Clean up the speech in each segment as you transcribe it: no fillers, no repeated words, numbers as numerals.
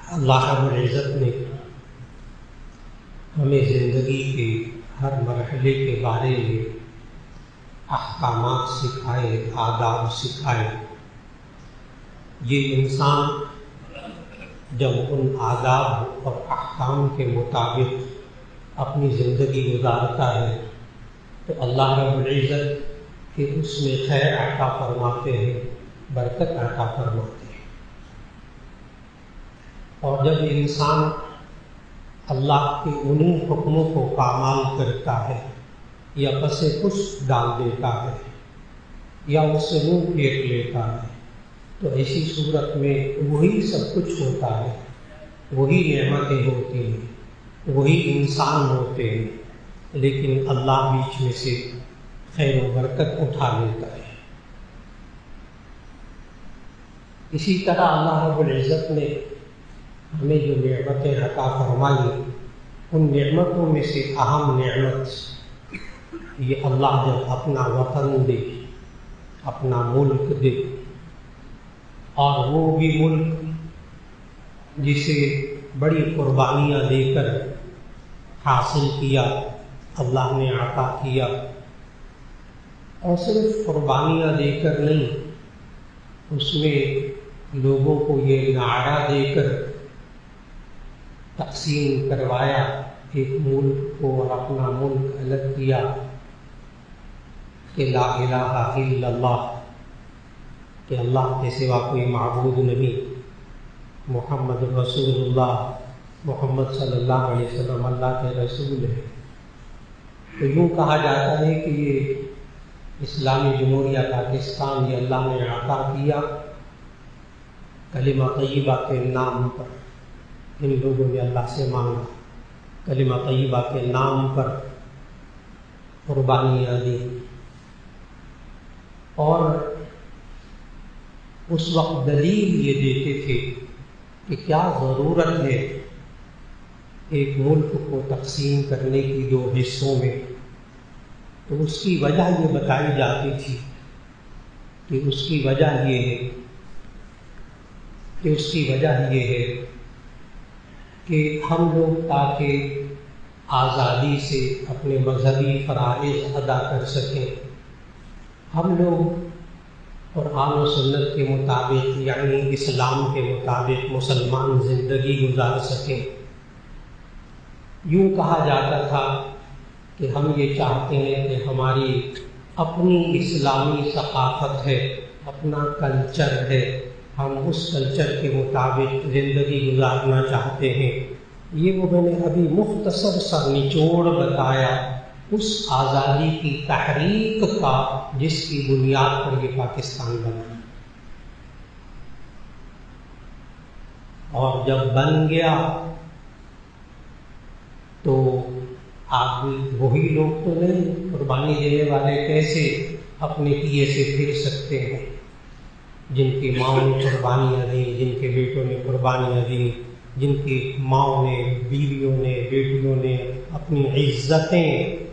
اللہ رب العزت نے ہمیں زندگی کے ہر مرحلے کے بارے میں احکامات سکھائے، آداب سکھائے۔ یہ انسان جب ان آداب اور احکام کے مطابق اپنی زندگی گزارتا ہے تو اللہ رب العزت کہ اس میں خیر عطا فرماتے ہیں، برکت عطا فرماتے ہیں۔ اور جب انسان اللہ کے انہی حکموں کو پامال کرتا ہے یا پس پش ڈال دیتا ہے یا اس سے منہ پھیر لیتا ہے تو ایسی صورت میں وہی سب کچھ ہوتا ہے، وہی نعمتیں ہوتی ہیں، وہی انسان ہوتے ہیں، لیکن اللہ بیچ میں سے خیر و برکت اٹھا لیتا ہے۔ اسی طرح اللہ رب العزت نے ہمیں جو نعمتیں عطا فرمائی، ان نعمتوں میں سے اہم نعمت یہ اللہ جب اپنا وطن دے، اپنا ملک دے، اور وہ بھی ملک جسے بڑی قربانیاں دے کر حاصل کیا، اللہ نے عطا کیا، اور صرف قربانیاں دے کر نہیں، اس میں لوگوں کو یہ نعرہ دے کر تقسیم کروایا، ایک ملک کو اور اپنا ملک الگ کیا کہ لا الہ الا اللہ، کہ اللہ کے سوا کوئی معبود نہیں، محمد رسول اللہ، محمد صلی اللہ علیہ وسلم اللہ کے رسول ہے۔ تو یوں کہا جاتا ہے کہ یہ اسلامی جمہوریہ پاکستان یہ اللہ نے عطا کیا کلمہ طیبہ کے نام پر۔ ان لوگوں نے اللہ سے مانگا، کلمہ طیبہ کے نام پر قربانیاں دی، اور اس وقت دلیل یہ دیتے تھے کہ کیا ضرورت ہے ایک ملک کو تقسیم کرنے کی دو حصوں میں، تو اس کی وجہ یہ بتائی جاتی تھی کہ اس کی وجہ یہ ہے کہ ہم لوگ تاکہ آزادی سے اپنے مذہبی فرائض ادا کر سکیں، ہم لوگ قرآن و سنت کے مطابق یعنی اسلام کے مطابق مسلمان زندگی گزار سکیں۔ یوں کہا جاتا تھا کہ ہم یہ چاہتے ہیں کہ ہماری اپنی اسلامی ثقافت ہے، اپنا کلچر ہے، ہم اس کلچر کے مطابق زندگی گزارنا چاہتے ہیں۔ یہ وہ میں نے ابھی مختصر سا نچوڑ بتایا اس آزادی کی تحریک کا جس کی بنیاد پر یہ پاکستان بنا، اور جب بن گیا تو وہی لوگ تو نہیں، قربانی دینے والے کیسے اپنے کیے سے پھر سکتے ہیں؟ جن کی ماں نے قربانیاں دیں، جن کے بیٹوں نے قربانیاں دیں، جن کی ماں نے، بیویوں نے، بیٹیوں نے اپنی عزتیں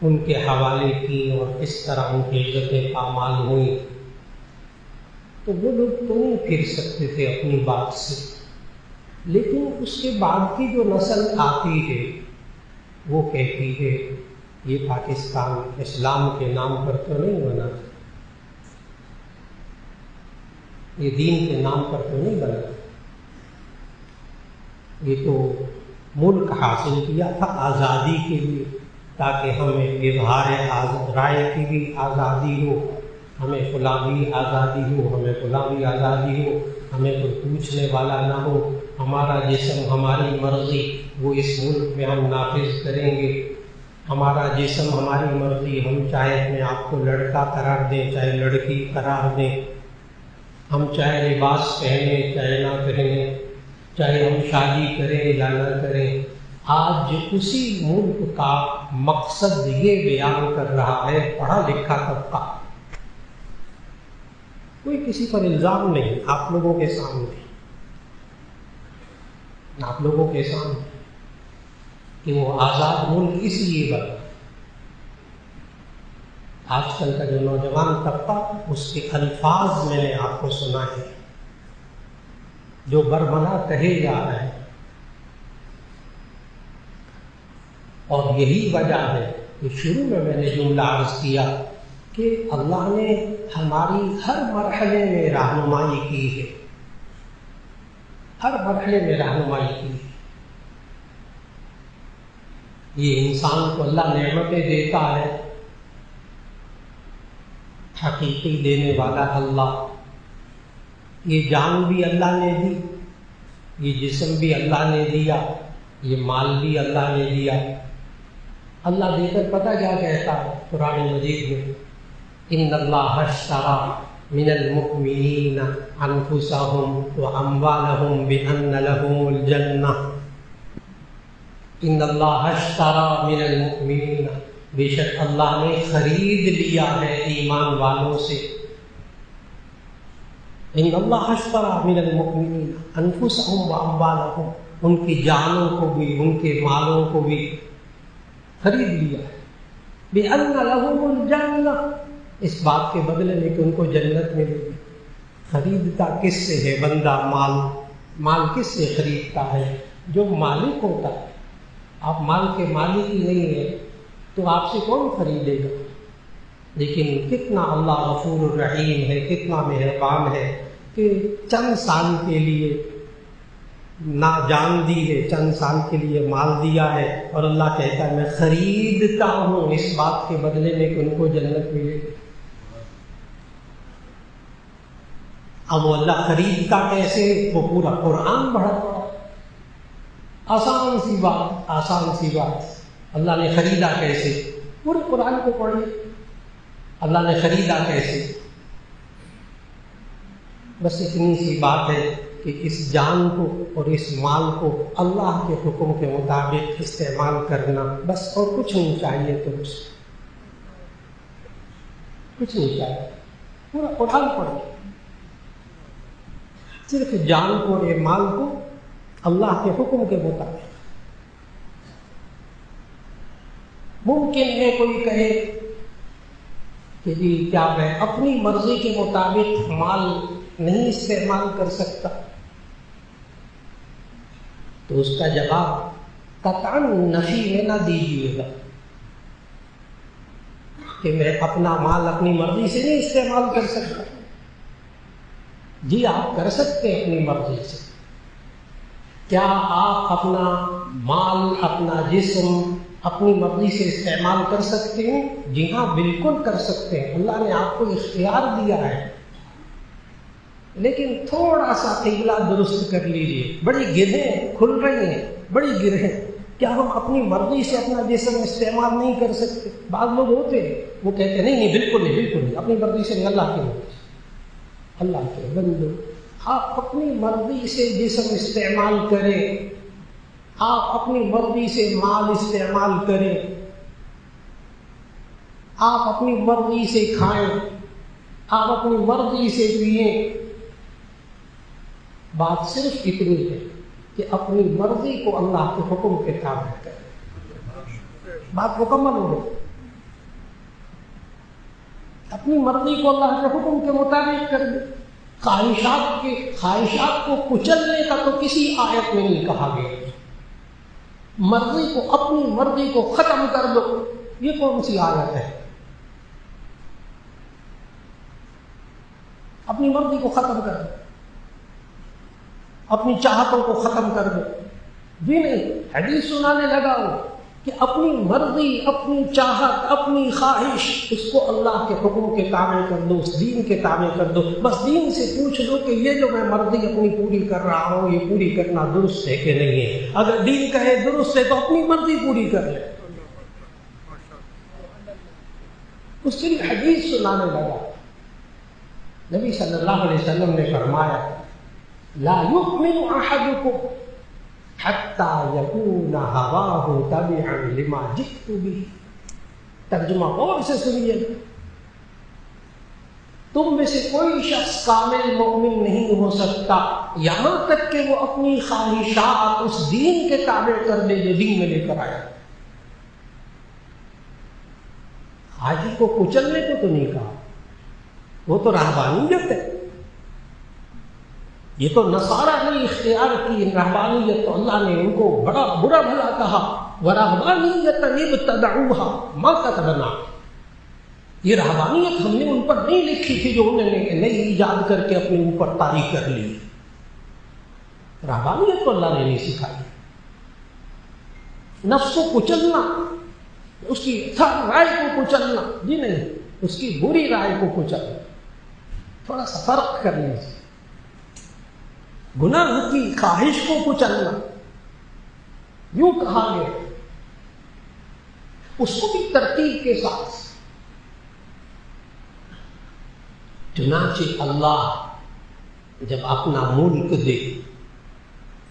ان کے حوالے کی اور اس طرح ان کی عزتیں پامال ہوئیں، تو وہ لوگ تو نہیں پھر سکتے تھے اپنی بات سے۔ لیکن اس کے بعد کی جو نسل آتی ہے وہ کہتی ہے یہ پاکستان اسلام کے نام پر تو نہیں بنا، یہ دین کے نام پر تو نہیں بنا، یہ تو ملک حاصل کیا تھا آزادی کے لیے تاکہ ہمیں اظہار رائے کی بھی آزادی ہو، ہمیں فلاں بھی آزادی ہو، ہمیں فلاں بھی آزادی ہو، ہمیں کوئی پوچھنے والا نہ ہو، ہمارا جسم ہماری مرضی وہ اس ملک میں ہم نافذ کریں گے، ہمارا جسم ہماری مرضی، ہم چاہے اپنے آپ کو لڑکا قرار دیں چاہے لڑکی قرار دیں، ہم چاہے لباس پہنیں چاہے نہ پہنیں، چاہے ہم شادی کریں یا نہ کریں۔ آج اسی ملک کا مقصد یہ بیان کر رہا ہے پڑھا لکھا طبقہ، کوئی کسی پر الزام نہیں، آپ لوگوں کے سامنے کہ وہ آزاد ملک اس لیے بنا۔ آج کل کا جو نوجوان طبقہ اس کے الفاظ میں نے آپ کو سنا ہے جو برملا کہے جا رہے ہیں. اور یہی وجہ ہے کہ شروع میں نے جملہ عرض کیا کہ اللہ نے ہماری ہر مرحلے میں رہنمائی کی ہے، ہر مرحلے میں رہنمائی کی ہے. یہ انسان کو اللہ نعمتیں دیتا ہے، حقیقی دینے والا اللہ. یہ جان بھی اللہ نے دی، یہ جسم بھی اللہ نے دیا، یہ مال بھی اللہ نے دیا. اللہ دے کر پتہ کیا کہتا ہے قرآن مجید میں؟ ان اللہ اشتری من المؤمنین انفسهم واموالهم بان لهم الجنہ. ان اللہ اشتری من المؤمنین، بے شک اللہ نے خرید لیا ہے ایمان والوں سے. ان اللہ اشتری من المؤمنین انفسهم واموالهم، ان کی جانوں کو بھی ان کے مالوں کو بھی خرید لیا ہے. بِأَنَّ لَهُمُ الْجَنَّةَ، اس بات کے بدلے میں کہ ان کو جنت ملے گی. خریدتا کس سے ہے بندہ؟ مال کس سے خریدتا ہے؟ جو مالک ہوتا ہے. آپ مال کے مالک ہی نہیں ہیں تو آپ سے کون خریدے گا؟ لیکن کتنا اللہ غفور الرحیم ہے، کتنا مہربان ہے کہ چند سال کے لیے نہ جان دی ہے، چند سال کے لیے مال دیا ہے، اور اللہ کہتا ہے میں خریدتا ہوں اس بات کے بدلے میں کہ ان کو جنت ملے. اب وہ اللہ خریدتا کیسے؟ وہ پورا قرآن پڑھا پڑا. آسان سی بات، آسان سی بات. اللہ نے خریدا کیسے؟ پورے قرآن کو پڑھیے. اللہ نے خریدا کیسے؟ بس اتنی سی بات ہے کہ اس جان کو اور اس مال کو اللہ کے حکم کے مطابق استعمال کرنا، بس. اور کچھ نہیں چاہیے، تو کچھ نہیں چاہیے. پورا قرآن پڑھیے، صرف جان کو اور مال کو اللہ کے حکم کے مطابق. ممکن ہے کوئی کہے کہ جی کیا میں اپنی مرضی کے مطابق مال نہیں استعمال کر سکتا؟ تو اس کا جواب قطعاً نفی میں نہ دیجیے گا کہ میں اپنا مال اپنی مرضی سے نہیں استعمال کر سکتا. جی آپ کر سکتے ہیں اپنی مرضی سے. کیا آپ اپنا مال، اپنا جسم اپنی مرضی سے استعمال کر سکتے ہیں؟ جی ہاں، بالکل کر سکتے ہیں. اللہ نے آپ کو اختیار دیا ہے. لیکن تھوڑا سا قبلہ درست کر لیجیے. بڑی گرہیں کھل رہی ہیں، بڑی گرہیں. کیا ہم اپنی مرضی سے اپنا جسم استعمال نہیں کر سکتے؟ بعض لوگ ہوتے ہیں وہ کہتے ہیں نہیں بالکل نہیں، بالکل نہیں، اپنی مرضی سے نہیں، اللہ کی مرضی سے. اللہ کے بندو، آپ اپنی مرضی سے جسم استعمال کریں، آپ اپنی مرضی سے مال استعمال کریں، آپ اپنی مرضی سے کھائیں، آپ اپنی مرضی سے پئیں. بات صرف اتنی ہے کہ اپنی مرضی کو اللہ کے حکم کے تابع کریں. بات مکمل ہو گئی. اپنی مرضی کو اللہ کے حکم کے مطابق کر دیں. خواہشات کو کچلنے کا تو کسی آیت میں نہیں کہا گیا. مرضی کو، اپنی مرضی کو ختم کر دو، یہ کون سی آیت ہے؟ اپنی مرضی کو ختم کر دو، اپنی چاہتوں کو ختم کر دو. جی نہیں، حدیث سنانے لگا ہو کہ اپنی مرضی، اپنی چاہت، اپنی خواہش، اس کو اللہ کے حکم کے تابع کر دو، اس دین کے تابع کر دو. بس دین سے پوچھ لو کہ یہ جو میں مرضی اپنی پوری کر رہا ہوں، یہ پوری کرنا درست ہے کہ نہیں ہے. اگر دین کہے درست ہے تو اپنی مرضی پوری کر لے. اس کے لیے حدیث سنانے لگا. نبی صلی اللہ علیہ وسلم نے فرمایا لا يؤمن احدكم حتى يكون هواه تبعا لما جئت به. ترجمہ غور سے سنیے. تم میں سے کوئی شخص کامل مومن نہیں ہو سکتا یہاں تک کہ وہ اپنی خواہشات اس دین کے تابع کر دے جو دین میں لے کر آیا. حاجی کو کچلنے کو تو نہیں کہا، وہ تو رہبانیت ہے. یہ تو نصارہ نے اختیار کی رہبانیت، تو اللہ نے ان کو بڑا برا بھلا کہا، وَرَهْبَانِيَّةً ابْتَدَعُوهَا مَا كَتَبْنَاهَا، یہ رہبانیت ہم نے ان پر نہیں لکھی تھی جو انہوں نے نئی ایجاد کر کے اپنے اوپر طاری کر لی۔ رہبانیت تو اللہ نے نہیں سکھائی۔ نفس کو کچلنا، اس کی رائے کو کچلنا، جی نہیں، اس کی بری رائے کو کچلنا، تھوڑا سا فرق کر لیجیے۔ گناہ کی خواہش کو کچلنا، یوں کہا گیا، اس کو بھی ترتیب کے ساتھ۔ چنانچہ اللہ جب اپنا ملک دے،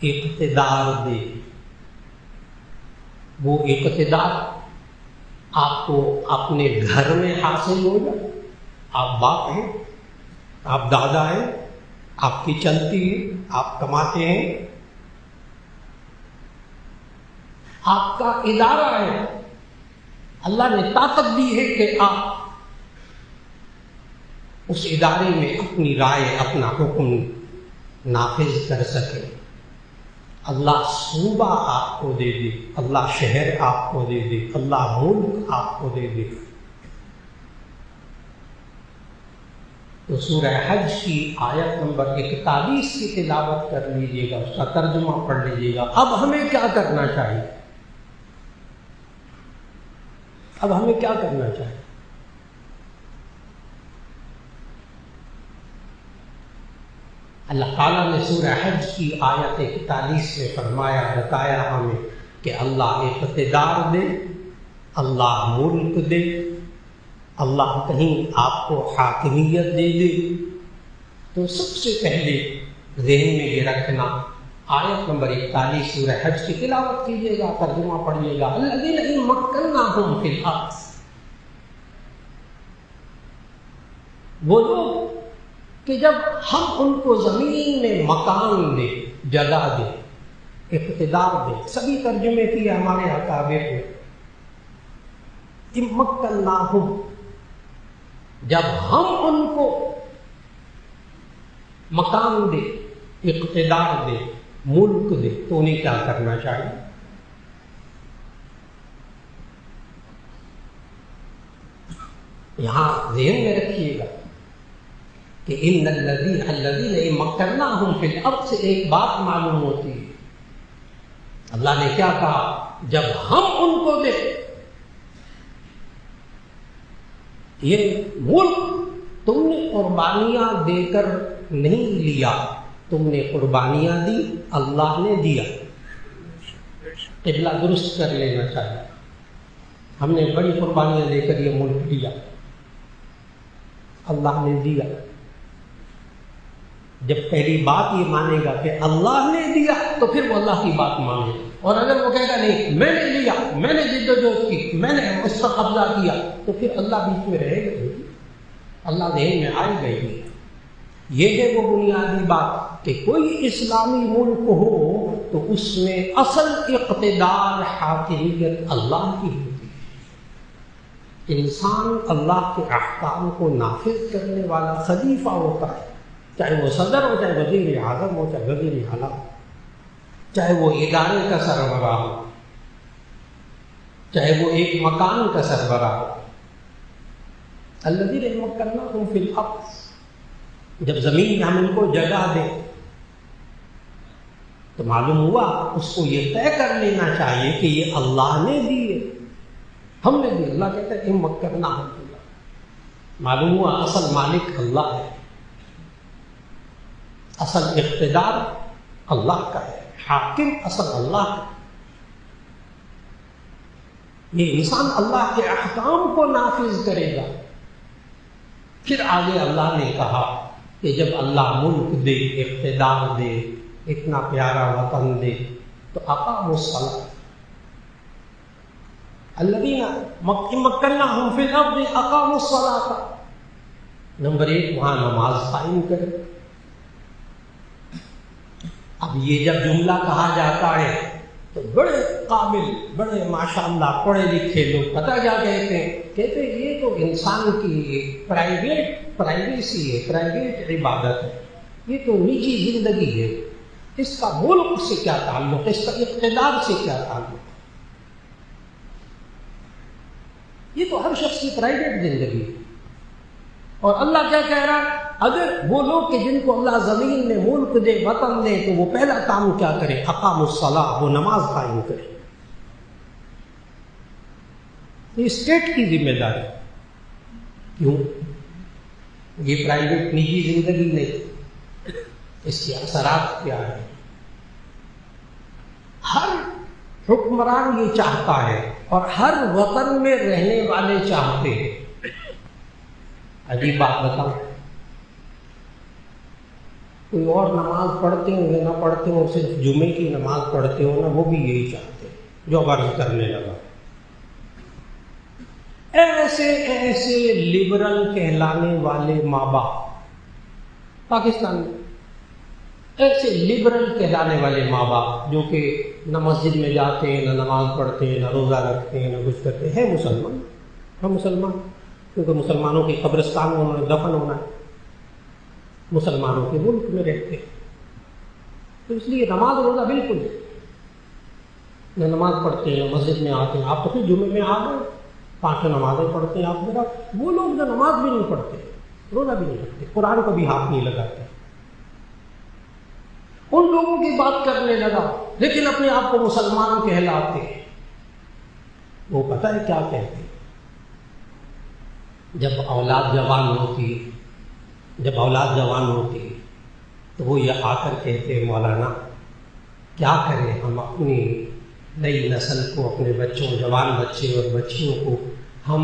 اقتدار دے، وہ اقتدار آپ کو اپنے گھر میں حاصل ہو جائے، آپ باپ ہیں، آپ دادا ہیں، آپ کی چلتی ہے، آپ کماتے ہیں، آپ کا ادارہ ہے، اللہ نے طاقت دی ہے کہ آپ اس ادارے میں اپنی رائے، اپنا حکم نافذ کر سکیں۔ اللہ صوبہ آپ کو دے دے، اللہ شہر آپ کو دے دے، اللہ ملک آپ کو دے دے، تو سورہ حج کی آیت نمبر 41 کی تلاوت کر لیجیے گا، اس کا ترجمہ پڑھ لیجیے گا۔ اب ہمیں کیا کرنا چاہیے؟ اب ہمیں کیا کرنا چاہیے؟ اللہ تعالیٰ نے سورہ حج کی آیت 41 میں فرمایا، بتایا ہمیں کہ اللہ اقتدار دے، اللہ ملک دے، اللہ کہیں آپ کو حاکمیت دے دے، تو سب سے پہلے ذہن میں یہ رکھنا، آیت نمبر 41 سورہ حج کی تلاوت کیجیے گا، ترجمہ پڑھیے گا، الذین ان مکناہم فی الارض، وہ لوگ کہ جب ہم ان کو زمین میں مکان دے، جگہ دے، اقتدار دے، سبھی ترجمے کیے ہمارے اکابر نے، مکناہم، جب ہم ان کو مکان دے، اقتدار دے، ملک دے، تو انہیں کیا کرنا چاہیے؟ یہاں ذہن میں رکھیے گا کہ ان الذین مکناہم فی الارض سے ایک بات معلوم ہوتی ہے، اللہ نے کیا کہا؟ جب ہم ان کو دے، یہ ملک تم نے قربانیاں دے کر نہیں لیا، تم نے قربانیاں دی، اللہ نے دیا۔ قبلہ درست کر لینا چاہیے، ہم نے بڑی قربانیاں دے کر یہ ملک دیا، اللہ نے دیا۔ جب پہلی بات یہ مانے گا کہ اللہ نے دیا، تو پھر وہ اللہ کی بات مانے گا، اور اگر وہ کہے گا نہیں میں نے لیا، میں نے جدوجہد کی، میں نے اس پر قبضہ کیا، تو پھر اللہ بیچ میں رہے گا، اللہ ذہن میں آئے گا ہی۔ یہ ہے وہ بنیادی بات کہ کوئی اسلامی ملک ہو تو اس میں اصل اقتدار، حاکمیت اللہ کی ہوتی ہے۔ انسان اللہ کے احکام کو نافذ کرنے والا خلیفہ ہوتا ہے، چاہے وہ صدر ہو، چاہے وزیر اعظم ہو، چاہے وزیر اعلیٰ ہو، چاہے وہ ادارے کا سربراہ ہو، چاہے وہ ایک مکان کا سربراہ ہو۔ الذین مکناہم فی الارض، جب زمین میں ہم ان کو جگہ دیں تو معلوم ہوا اس کو یہ طے کر لینا چاہیے کہ یہ اللہ نے دی ہے، ہم نے دی۔ اللہ کہتا ہے مکناہم فی الارض، معلوم ہوا اصل مالک اللہ ہے، اصل اقتدار اللہ کا ہے، حاکم اصل اللہ کا۔ یہ انسان اللہ کے احکام کو نافذ کرے گا۔ پھر آگے اللہ نے کہا کہ جب اللہ ملک دے، اقتدار دے، اتنا پیارا وطن دے، تو اقاموا الصلاۃ، الذین مکناہم فی الارض اقاموا الصلاۃ، نمبر 1 وہاں نماز قائم کرے۔ اب یہ جب جملہ کہا جاتا ہے تو بڑے قابل، بڑے ماشاءاللہ پڑھے لکھے لوگ پتہ کیا کہتے ہیں؟ کہتے ہیں یہ تو انسان کی پرائیویسی ہے، پرائیویٹ عبادت ہے، یہ تو نجی زندگی ہے، اس کا ملک سے کیا تعلق ہے، اس کا اقتدار سے کیا تعلق ہے؟ یہ تو ہر شخص کی پرائیویٹ زندگی ہے۔ اور اللہ کیا کہہ رہا ہے؟ اگر وہ لوگ کہ جن کو اللہ زمین میں ملک دے، وطن دے، تو وہ پہلا کام کیا کرے؟ اقاموا الصلاۃ، وہ نماز قائم کرے۔ یہ اسٹیٹ کی ذمہ داری۔ کیوں؟ یہ پرائیویٹ نجی زندگی نہیں، اس کے اثرات کیا ہیں؟ ہر حکمران یہ چاہتا ہے اور ہر وطن میں رہنے والے چاہتے ہیں۔ عجیب بات بتاؤں، کوئی اور نماز پڑھتے ہوں یا نہ پڑھتے ہوں، صرف جمعے کی نماز پڑھتے ہوں نا، وہ بھی یہی چاہتے ہیں جو عرض کرنے لگا۔ ایسے ایسے لبرل کہلانے والے ماں باپ پاکستان میں، ایسے لبرل کہلانے والے ماں باپ جو کہ نہ مسجد میں جاتے ہیں، نہ نماز پڑھتے ہیں، نہ روزہ رکھتے ہیں، نہ کچھ کرتے ہیں مسلمان، ہم مسلمان، کیونکہ مسلمانوں کی قبرستان میں انہوں نے دفن ہونا ہے، مسلمانوں کے ملک میں رہتے ہیں، تو اس لیے نماز روزہ بالکل نہ نماز پڑھتے ہیں، نہ مسجد میں آتے ہیں۔ آپ تو پھر جمعے میں آ گئے، 5 نمازیں پڑھتے ہیں آپ میرا، وہ لوگ جو نماز بھی نہیں پڑھتے، روزہ بھی نہیں رکھتے، قرآن کو بھی ہاتھ نہیں لگاتے، ان لوگوں کی بات کرنے لگا، لیکن اپنے آپ کو مسلمان کہلاتے ہیں۔ وہ پتہ ہے کیا کہتے ہیں؟ جب اولاد جوان ہوتی تو وہ یہ آ کر کہتے ہیں مولانا کیا کریں ہم اپنی نئی نسل کو، اپنے بچوں، جوان بچے اور بچیوں کو ہم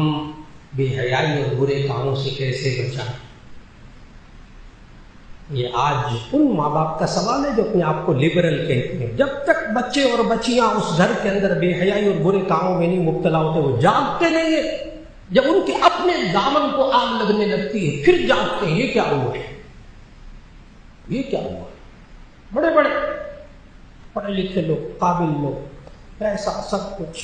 بے حیائی اور برے کاموں سے کیسے بچائیں؟ یہ آج ان ماں باپ کا سوال ہے جو اپنے آپ کو لبرل کہتے ہیں۔ جب تک بچے اور بچیاں اس گھر کے اندر بے حیائی اور برے کاموں میں نہیں مبتلا ہوتے، وہ جاگتے نہیں ہیں۔ جب ان کے اپنے دامن کو آگ لگنے لگتی ہے پھر جاگتے ہیں۔ یہ کیا ہوا ہے؟ یہ کیا ہوا ہے؟ بڑے بڑے پڑھے لکھے لوگ، قابل لوگ، پیسہ، سب کچھ،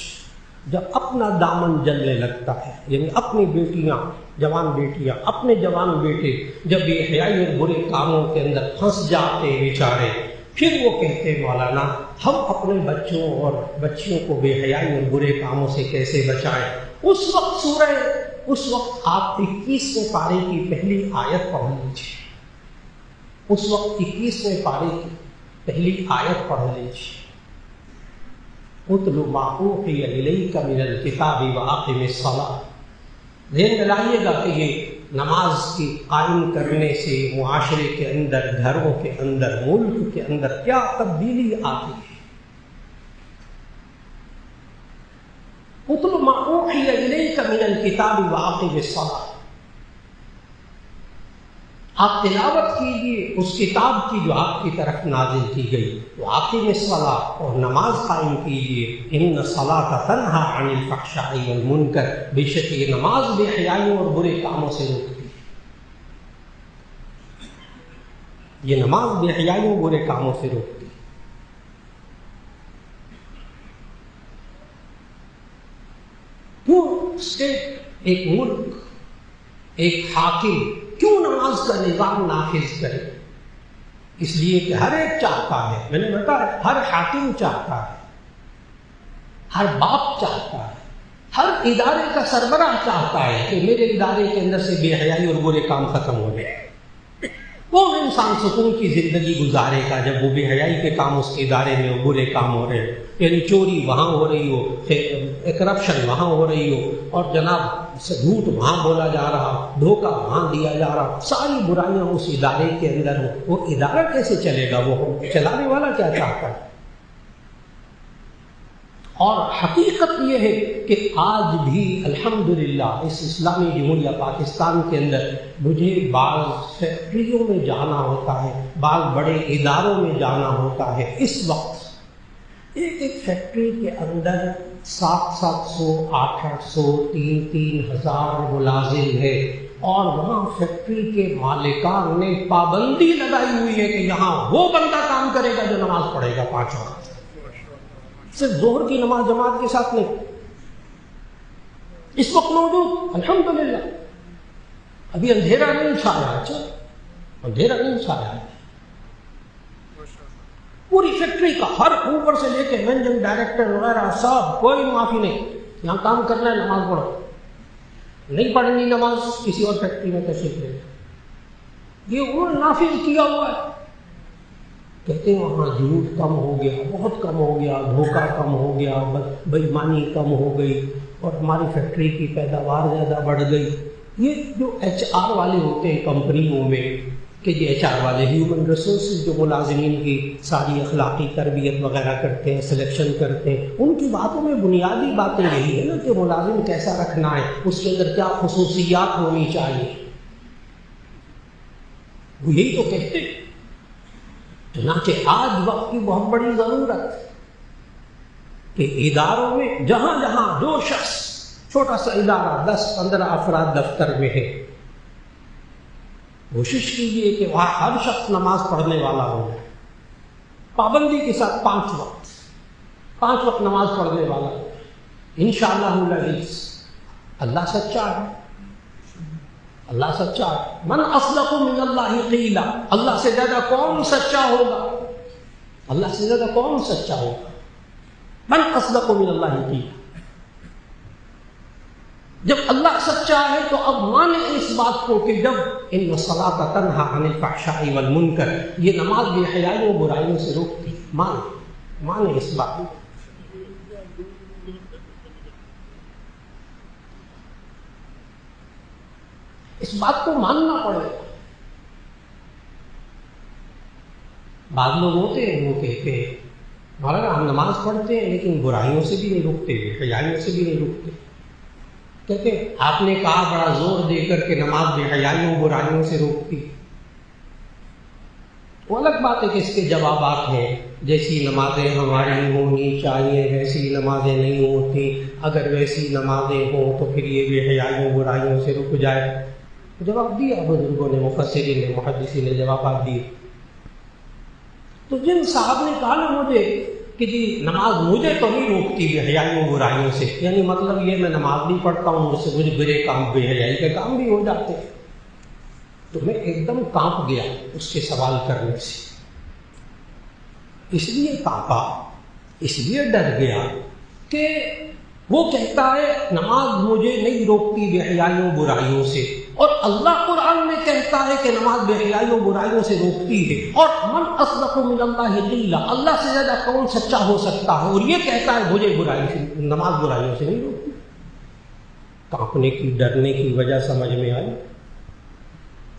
جب اپنا دامن جلنے لگتا ہے، یعنی اپنی بیٹیاں، جوان بیٹیاں، اپنے جوان بیٹے جب بے حیائی اور برے کاموں کے اندر پھنس جاتے ہیں بیچارے، پھر وہ کہتے ہیں مولانا ہم اپنے بچوں اور بچیوں کو بے حیائی اور برے کاموں سے کیسے بچائیں؟ اس وقت آپ 21ویں پارے کی پہلی آیت پڑھ لیجیے۔ اس وقت 21ویں پارے کی پہلی آیت پڑھ لیجیے۔ اتل ما اوحی الیک من الکتاب واقم الصلاۃ۔ ذہن میں لائیے گا کہ یہ نماز کی قائم کرنے سے معاشرے کے اندر، گھروں کے اندر، ملک کے اندر کیا تبدیلی آتی ہے۔ اتل ما اوحی الیک من الکتاب واقم الصلاۃ، آپ تلاوت کیجیے اس کتاب کی جو آپ کی طرف نازل کی گئی، واقم الصلاۃ، اور نماز قائم کیجیے۔ ان الصلاۃ تنہی عن الفحشاء والمنکر، بے شک یہ نماز بے حیائیوں اور برے کاموں سے روکتی ہے۔ یہ نماز بے حیائیوں برے کاموں سے روکتی ہے۔ کیوں اسٹیٹ، ایک ملک، ایک حاکم کیوں نماز کا نظام نافذ کرے؟ اس لیے کہ ہر ایک چاہتا ہے، میں نے بتایا ہر حاکم چاہتا ہے، ہر باپ چاہتا ہے، ہر ادارے کا سربراہ چاہتا ہے کہ میرے ادارے کے اندر سے بے حیائی اور برے کام ختم ہو جائے۔ کون انسان سکون کی زندگی گزارے گا جب وہ بے حیائی کے کام اس کے ادارے میں برے کام ہو رہے ہیں؟ یعنی چوری وہاں ہو رہی ہو، کرپشن وہاں ہو رہی ہو، اور جناب جھوٹ وہاں بولا جا رہا، دھوکہ وہاں دیا جا رہا، ساری برائیاں اس ادارے کے اندر ہو، وہ ادارہ کیسے چلے گا؟ وہ چلانے والا کیا چاہتا ہے؟ اور حقیقت یہ ہے کہ آج بھی الحمدللہ اس اسلامی جمہوریہ پاکستان کے اندر مجھے بعض فیکٹریوں میں جانا ہوتا ہے، بعض بڑے اداروں میں جانا ہوتا ہے۔ اس وقت ایک فیکٹری کے اندر 700 800 3,000 ملازم ہے، اور وہاں فیکٹری کے مالکان نے پابندی لگائی ہوئی ہے کہ یہاں وہ بندہ کام کرے گا جو نماز پڑھے گا 5 وقت، صرف ظہر کی نماز جماعت کے ساتھ نہیں۔ اس وقت موجود الحمدللہ، ابھی اندھیرا نہیں چھایا، اچھا اندھیرا نہیں چھایا، پوری فیکٹری کا ہر اوپر سے لے کے مینیجنگ ڈائریکٹر وغیرہ سب، کوئی معافی نہیں، یہاں کام کرنا ہے، نماز پڑھو، نہیں پڑھنی نماز کسی اور فیکٹری میں تشریف لے جاؤ۔ یہ انہوں نے نافذ کیا ہوا ہے۔ کہتے ہیں وہاں جھوٹ کم ہو گیا، بہت کم ہو گیا، دھوکہ کم ہو گیا، بےایمانی کم ہو گئی، اور ہماری فیکٹری کی پیداوار زیادہ بڑھ گئی۔ یہ جو ایچ آر والے ہوتے ہیں کمپنیوں میں، کہ یہ ایچ آر والے ہیومن ریسورسز جو ملازمین کی ساری اخلاقی تربیت وغیرہ کرتے ہیں، سلیکشن کرتے ہیں، ان کی باتوں میں بنیادی باتیں یہی ہے نا کہ ملازم کیسا رکھنا ہے، اس کے اندر کیا خصوصیات ہونی چاہیے، وہ یہی تو کہتے ہیں۔ چنانچہ آج وقت کی بہت بڑی ضرورت ہے کہ اداروں میں جہاں جہاں جو شخص، چھوٹا سا ادارہ 10-15 افراد دفتر میں ہے، کوشش کیجیے کہ وہاں ہر شخص نماز پڑھنے والا ہو، پابندی کے ساتھ 5 وقت نماز پڑھنے والا ہو۔ انشاءاللہ العزیز اللہ سچا ہے، اللہ سچا ہے۔ من اصدق من اللہ قیلا، اللہ سے زیادہ کون سچا ہوگا، اللہ سے زیادہ کون سچا ہوگا۔ من اصدق من اللہ قیلا، جب اللہ سچا ہے تو اب مانے اس بات کو کہ جب ان الصلاۃ تنہی عن الفحشاء والمنکر، یہ نماز بے حیائی و برائیوں سے روکتی، مانے اس بات کو۔ اس بات کو ماننا پڑے گا۔ بعض لوگ ہوتے ہیں وہ کہتے ہیں مولانا ہم نماز پڑھتے ہیں لیکن برائیوں سے بھی نہیں رکتے، بے حیائیوں سے بھی نہیں رکتے۔ کہتے ہیں آپ نے کہا بڑا زور دے کر کے نماز بے حیائیوں برائیوں سے روکتی، وہ الگ بات ہے کہ اس کے جوابات ہیں، جیسی نمازیں ہماری ہونی چاہیے ویسی نمازیں نہیں ہوتی، اگر ویسی نمازیں ہوں تو پھر یہ بے حیائیوں برائیوں سے رک جائے۔ جواب دیا بزرگوں نے، مفسرین نے، محدثین نے جوابات دیے۔ تو جن صاحب نے کہا نا مجھے کہ جی نماز مجھے تو نہیں روکتی بے حیائیوں برائیوں سے، یعنی مطلب یہ میں نماز نہیں پڑھتا ہوں، مجھ سے مجھے برے کام بے حیائی کے کام بھی ہو جاتے ہیں، تو میں ایک دم کانپ گیا اس کے سوال کرنے سے۔ اس لیے کانپا، اس لیے ڈر گیا کہ وہ کہتا ہے نماز مجھے نہیں روکتی بے حیائیوں برائیوں سے، اور اللہ قرآن میں کہتا ہے کہ نماز بے حیائیوں برائیوں سے روکتی ہے، اور من اصدق من اللہ قیلا، اللہ سے زیادہ کون سچا ہو سکتا ہے، اور یہ کہتا ہے مجھے نماز برائیوں سے نہیں روکتی۔ کانپنے کی، ڈرنے کی وجہ سمجھ میں آئی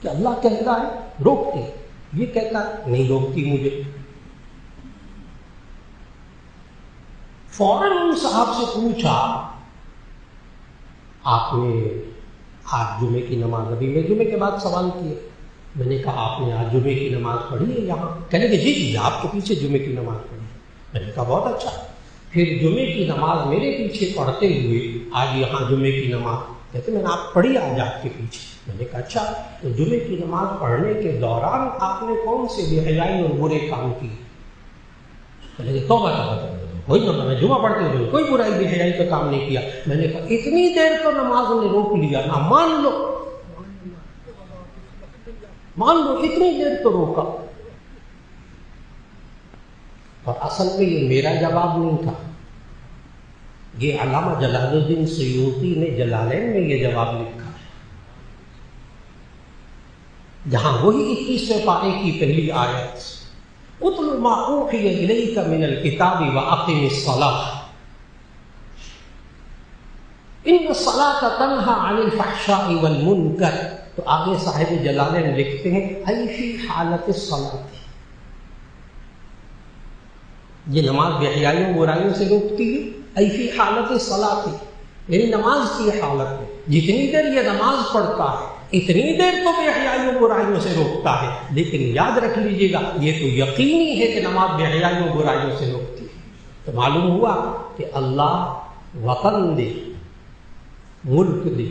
کہ اللہ کہتا ہے روکتی، یہ کہتا ہے نہیں روکتی مجھے۔ فوراً ان صاحب سے پوچھا آپ نے آج جمعے کی نماز، ابھی میں جمعے کے بعد سوال کیا، میں نے کہا آپ نے آج جمعے کی نماز پڑھی ہے یہاں؟ کہنے کہ جی آپ کے پیچھے جمعے کی نماز پڑھی ہے۔ میں نے کہا بہت اچھا، پھر جمعے کی نماز میرے پیچھے پڑھتے ہوئے آج یہاں جمعے کی نماز، کہتے میں نے آپ پڑھی آج آپ کے پیچھے۔ میں نے کہا اچھا، تو جمعے کی نماز پڑھنے کے دوران آپ نے کون سے بے حیائی اور برے کام کیے؟ میں نے کہا توبہ کوئی نہ، میں جمعہ پڑھتے ہوئے کوئی برائی بے حیائی کا کام نہیں کیا۔ میں نے کہا اتنی دیر تو نماز نے روک لیا نا، مان لو اتنی دیر تو روکا۔ اور اصل میں یہ میرا جواب نہیں تھا، یہ علامہ جلال الدین سیوطی نے جلالین میں یہ جواب لکھا ہے، جہاں وہی 21ویں پارے کی پہلی آیت اتل ما اوحی الیک من الکتاب واقم الصلاۃ ان الصلاۃ تنہی عن الفحشاء والمنکر، تو آگے صاحب جلالین لکھتے ہیں ای فی حالت الصلاۃ، یہ نماز بے حیائیوں برائیوں سے روکتی ہے، ای فی حالت الصلاۃ، یعنی نماز کی حالت میں جتنی دیر یہ نماز پڑھتا ہے اتنی دیر تو بے حیائیوں برائیوں سے روکتا ہے، لیکن یاد رکھ لیجیے گا یہ تو یقینی ہے کہ نماز بے حیائیوں برائیوں سے روکتی ہے۔ تو معلوم ہوا کہ اللہ وطن دے، ملک دے،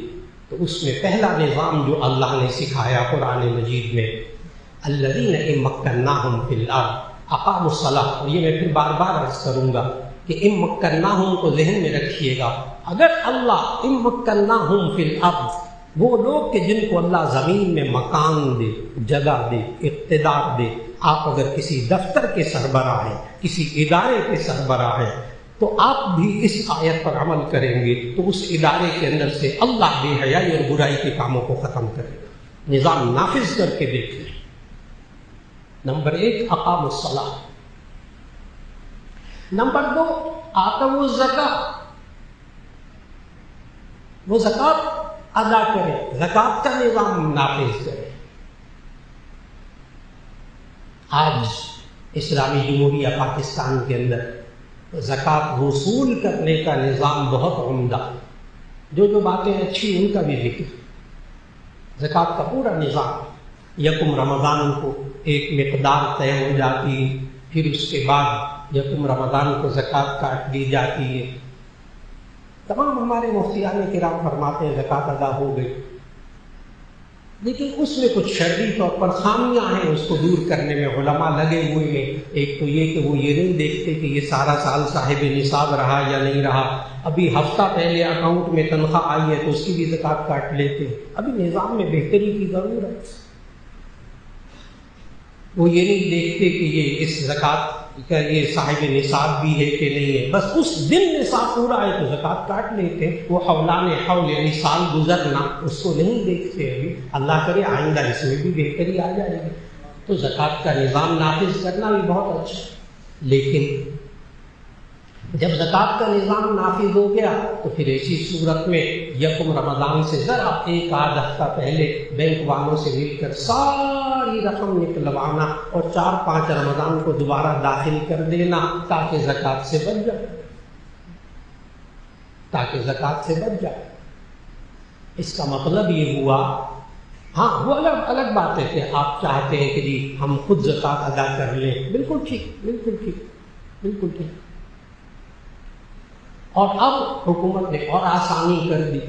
تو اس میں پہلا نظام جو اللہ نے سکھایا قرآن مجید میں، الذین ان مکناہم فی الارض اقاموا الصلاۃ، اور یہ میں پھر بار بار عرض کروں گا کہ ان مکناہم کو ذہن میں رکھیے گا۔ اگر اللہ ان مکناہم فی الارض، وہ لوگ کہ جن کو اللہ زمین میں مکان دے، جگہ دے، اقتدار دے، آپ اگر کسی دفتر کے سربراہ ہیں، کسی ادارے کے سربراہ ہیں، تو آپ بھی اس آیت پر عمل کریں گے تو اس ادارے کے اندر سے اللہ بے حیائی اور برائی کے کاموں کو ختم کرے گا۔ نظام نافذ کر کے دیکھ لیں۔ نمبر 1 اقام الصلاۃ، نمبر 2 آتوا الزکاۃ، وہ زکوٰۃ ادا کرے، زکوٰۃ کا نظام نافذ کرے۔ آج اسلامی جمہوریہ پاکستان کے اندر زکوٰۃ وصول کرنے کا نظام بہت عمدہ، جو باتیں اچھی ان کا بھی ذکر، زکوٰۃ کا پورا نظام۔ یکم رمضان کو ایک مقدار طے ہو جاتی ہے، پھر اس کے بعد یکم رمضان کو زکوٰۃ کاٹ دی جاتی ہے۔ تمام ہمارے مفتیان کرام فرماتے ہیں زکوٰۃ ادا ہو گئی، لیکن اس میں کچھ شرعی طور پر خامیاں ہیں، اس کو دور کرنے میں علماء لگے ہوئے ہیں۔ ایک تو یہ کہ وہ یہ نہیں دیکھتے کہ یہ سارا سال صاحب نصاب رہا یا نہیں رہا، ابھی ہفتہ پہلے اکاؤنٹ میں تنخواہ آئی ہے تو اس کی بھی زکوٰۃ کاٹ لیتے ہیں۔ ابھی نظام میں بہتری کی ضرورت ہے۔ وہ یہ نہیں دیکھتے کہ یہ اس زکوٰۃ کا یہ صاحب نصاب بھی ہے کہ نہیں ہے، بس اس دن نصاب پورا ہے تو زکوٰۃ کاٹ لیتے ہیں۔ وہ حولان حول یعنی سال گزرنا اس کو نہیں دیکھتے۔ ابھی اللہ کرے آئندہ اس میں بھی بہتری آ جائے گی، تو زکوٰۃ کا نظام نافذ کرنا بھی بہت اچھا ہے۔ لیکن جب زکوٰۃ کا نظام نافذ ہو گیا تو پھر ایسی صورت میں یکم رمضان سے ذرا ایک آدھ ہفتہ پہلے بینک والوں سے مل کر ساری رقم نکلوانا اور 4-5 رمضان کو دوبارہ داخل کر دینا تاکہ زکوٰۃ سے بچ جائے، تاکہ زکوٰۃ سے بچ جائے۔ اس کا مطلب یہ ہوا، ہاں وہ الگ بات ہے کہ آپ چاہتے ہیں کہ جی ہم خود زکوٰۃ ادا کر لیں، بالکل ٹھیک، بالکل ٹھیک، بالکل ٹھیک۔ اور اب حکومت نے اور آسانی کر دی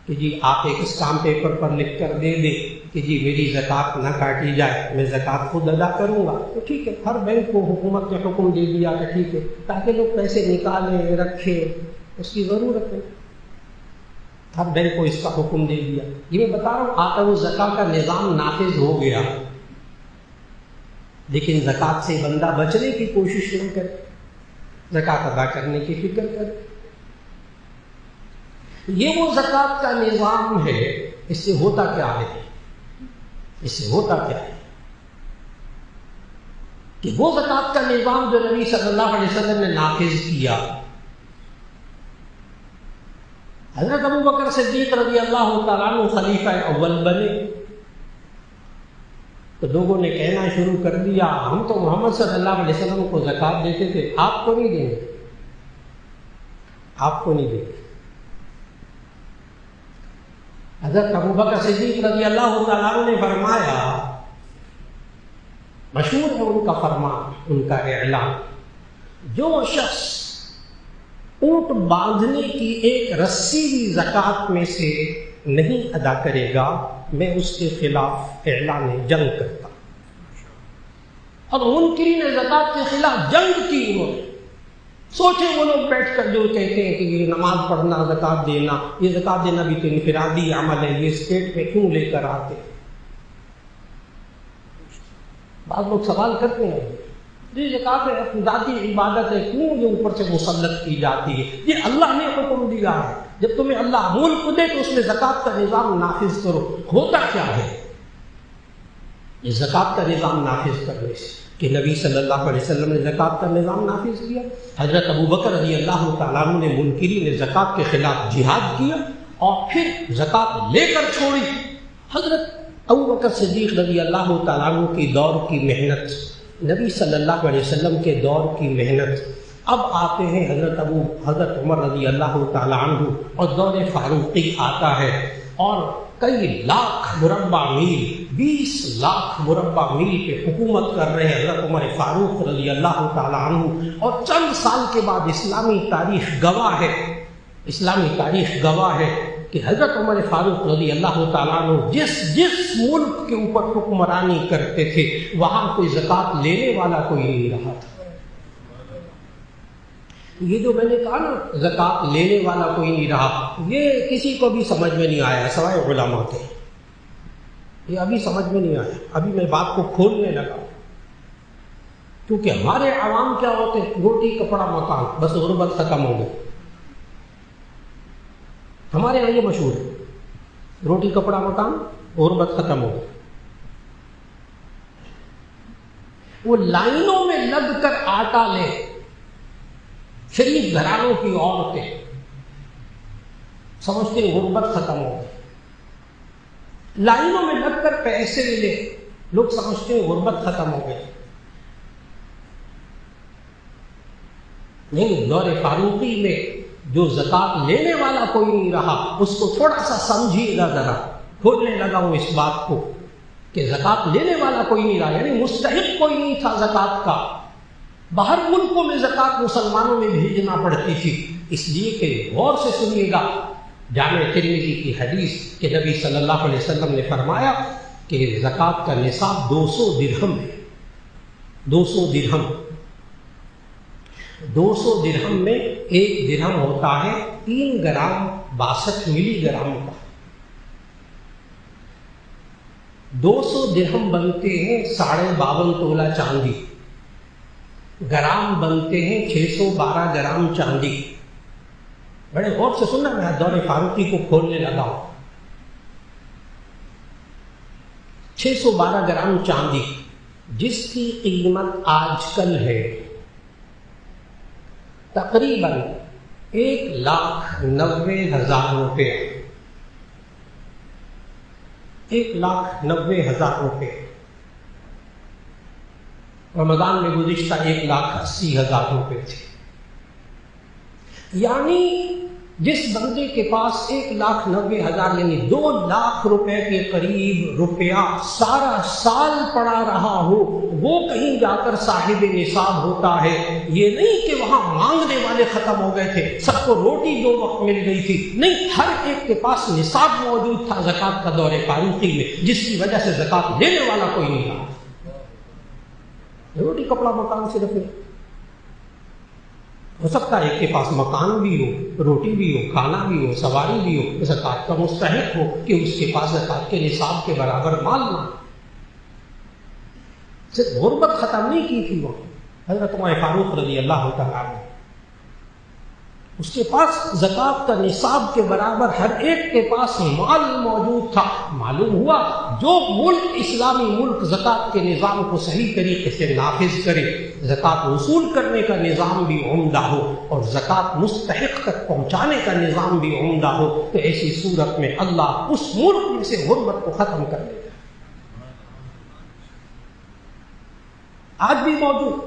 کہ جی آپ ایک اسٹامپ پیپر پر لکھ کر دے دیں کہ جی میری زکوٰۃ نہ کاٹی جائے، میں زکوٰۃ خود ادا کروں گا، تو ٹھیک ہے۔ ہر بینک کو حکومت نے حکم دے دیا کہ ٹھیک ہے، تاکہ لوگ پیسے نکالیں رکھیں، اس کی ضرورت ہے۔ ہر بینک کو اس کا حکم دے دیا۔ یہ میں بتا رہا ہوں آتوا الزکاۃ کا نظام نافذ ہو گیا، لیکن زکوٰۃ سے بندہ بچنے کی کوشش نہیں کرے، زکوٰۃ ادا کرنے کی فکر کرے۔ یہ وہ زکوٰۃ کا نظام ہے۔ اس سے ہوتا کیا ہے؟ اس سے ہوتا کیا ہے کہ وہ زکوٰۃ کا نظام جو نبی صلی اللہ علیہ وسلم نے نافذ کیا، حضرت ابو بکر صدیق رضی اللہ تعالیٰ عنہ خلیفہ اول بنے تو لوگوں نے کہنا شروع کر دیا ہم تو محمد صلی اللہ علیہ وسلم کو زکوٰۃ دیتے تھے، آپ کو نہیں دیں گے، آپ کو نہیں دیں گے۔ حضرت ابو بکر صدیق رضی اللہ تعالیٰ عنہ نے فرمایا، مشہور ہے ان کا فرمان، ان کا اعلان، جو شخص اونٹ باندھنے کی ایک رسی بھی زکوٰۃ میں سے نہیں ادا کرے گا، میں اس کے خلاف اعلان جنگ کرتا۔ اور منکرین زکوٰۃ کے خلاف جنگ کی انہوں نے۔ سوچیں وہ لوگ بیٹھ کر جو کہتے ہیں کہ یہ نماز پڑھنا، زکوٰۃ دینا، یہ زکوٰۃ دینا بھی تو انفرادی عمل ہے، یہ اسٹیٹ میں کیوں لے کر آتے؟ بعض لوگ سوال کرتے ہیں یہ زکوٰۃ ذاتی عبادت ہے، کیوں یہ اوپر سے مسلط کی جاتی ہے؟ یہ اللہ نے حکم دیا ہے، جب تمہیں اللہ ملک دے تو اس میں زکوٰۃ کا نظام نافذ کرو۔ ہوتا کیا ہے یہ زکوٰۃ کا نظام نافذ کرنے سے کہ نبی صلی اللہ علیہ وسلم نے زکوٰۃ کا نظام نافذ کیا، حضرت ابو بکر رضی اللہ تعالیٰ عنہ نے منکرین زکوٰۃ کے خلاف جہاد کیا اور پھر زکوٰۃ لے کر چھوڑی۔ حضرت ابو بکر صدیق رضی اللہ تعالیٰ عنہ کی دور کی محنت، نبی صلی اللہ علیہ وسلم کے دور کی محنت، اب آتے ہیں حضرت عمر رضی اللہ تعالیٰ عنہ اور دور فاروقی آتا ہے، اور کئی لاکھ مربع میل، 20 لاکھ مربع میل پہ حکومت کر رہے ہیں حضرت عمر فاروق رضی اللہ تعالیٰ عنہ۔ اور چند سال کے بعد اسلامی تاریخ گواہ ہے، اسلامی تاریخ گواہ ہے کہ حضرت عمر فاروق رضی اللہ تعالیٰ عنہ جس ملک کے اوپر حکمرانی کرتے تھے وہاں کوئی زکوٰۃ لینے والا کوئی نہیں رہا تھا۔ یہ جو میں نے کہا نا زکوٰۃ لینے والا کوئی نہیں رہا، یہ کسی کو بھی سمجھ میں نہیں آیا سوائے علماء کے، یہ ابھی سمجھ میں نہیں آیا، ابھی میں بات کو کھولنے لگا۔ کیونکہ ہمارے عوام کیا ہوتے ہیں؟ روٹی کپڑا مکان، بس غربت ختم ہو گئی. ہمارے یہاں یہ مشہور ہے، روٹی کپڑا مکان، غربت ختم ہو گئی. وہ لائنوں میں لگ کر آٹا لے، شریف گھرانوں کی عورتیں سمجھتے ہیں غربت ختم ہو گئی. لائنوں میں لگ کر پیسے لے، لوگ سمجھتے ہیں غربت ختم ہو گئی. نہیں، دور فاروقی میں جو زکوٰۃ لینے والا کوئی نہیں رہا، اس کو تھوڑا سا سمجھیے گا. ذرا کھولنے لگا ہوں اس بات کو کہ زکوٰۃ لینے والا کوئی نہیں رہا، یعنی مستحق کوئی نہیں تھا زکوٰۃ کا. باہر ملکوں میں زکوٰۃ مسلمانوں میں بھیجنا پڑتی تھی، اس لیے کہ غور سے سنیے گا جامع ترمذی کی حدیث کہ نبی صلی اللہ علیہ وسلم نے فرمایا کہ زکوٰۃ کا نصاب 200 درہم ہے. 200 درہم، 200 درہم میں ایک درہم ہوتا ہے 3 گرام 62 ملی گرام کا. 200 درہم بنتے ہیں 52.5 تولہ چاندی، گرام بنتے ہیں 612 گرام چاندی. بڑے غور سے سننا، میں دور فاروقی کو کھولنے لگا ہوں. 612 گرام چاندی جس کی قیمت آج کل ہے تقریباً 1,90,000 روپے. 1,90,000 روپے. رمضان میں گزشتہ 1,80,000 روپے تھے. یعنی جس بندے کے پاس 1,90,000 یعنی 2 لاکھ روپے کے قریب روپیہ سارا سال پڑا رہا ہو، وہ کہیں جا کر صاحب نصاب ہوتا ہے. یہ نہیں کہ وہاں مانگنے والے ختم ہو گئے تھے، سب کو روٹی 2 وقت مل گئی تھی. نہیں، ہر ایک کے پاس نصاب موجود تھا زکوٰۃ کا دور فاروقی میں، جس کی وجہ سے زکوٰۃ لینے والا کوئی نہیں رہا. روٹی کپڑا مکان صرف نہیں، ہو سکتا ہے ایک کے پاس مکان بھی ہو، روٹی بھی ہو، کھانا بھی ہو، سواری بھی ہو، زکوٰۃ کا مستحق ہو کہ اس کے پاس زکوٰۃ کے نصاب کے برابر مال نہ. صرف غربت ختم نہیں کی تھی وہ. حضرت عمر فاروق رضی اللہ تعالیٰ عنہ، اس کے پاس زکوٰۃ کا نصاب کے برابر ہر ایک کے پاس مال موجود تھا. معلوم ہوا جو ملک اسلامی ملک زکوٰۃ کے نظام کو صحیح طریقے سے نافذ کرے، زکوٰۃ وصول کرنے کا نظام بھی عمدہ ہو اور زکوٰۃ مستحق تک پہنچانے کا نظام بھی عمدہ ہو، تو ایسی صورت میں اللہ اس ملک میں سے غربت کو ختم کر دے گا. آج بھی موجود،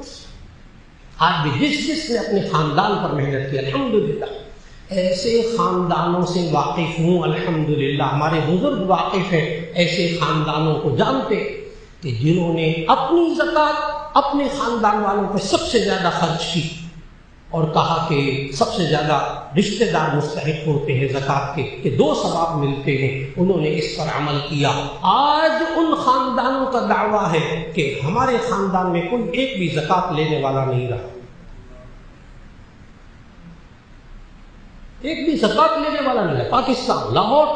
آج بھی جس نے اپنے خاندان پر محنت کی، الحمدللہ ایسے خاندانوں سے واقف ہوں. الحمدللہ ہمارے بزرگ واقف ہیں، ایسے خاندانوں کو جانتے کہ جنہوں نے اپنی زکوٰۃ اپنے خاندان والوں پہ سب سے زیادہ خرچ کی اور کہا کہ سب سے زیادہ رشتہ دار مستحق ہوتے ہیں زکوٰۃ کے کہ 2 ثواب ملتے ہیں. انہوں نے اس پر عمل کیا. آج ان خاندانوں کا دعویٰ ہے کہ ہمارے خاندان میں کوئی ایک بھی زکوٰۃ لینے والا نہیں رہا. ایک بھی زکوٰۃ لینے والا نہیں رہا. پاکستان، لاہور،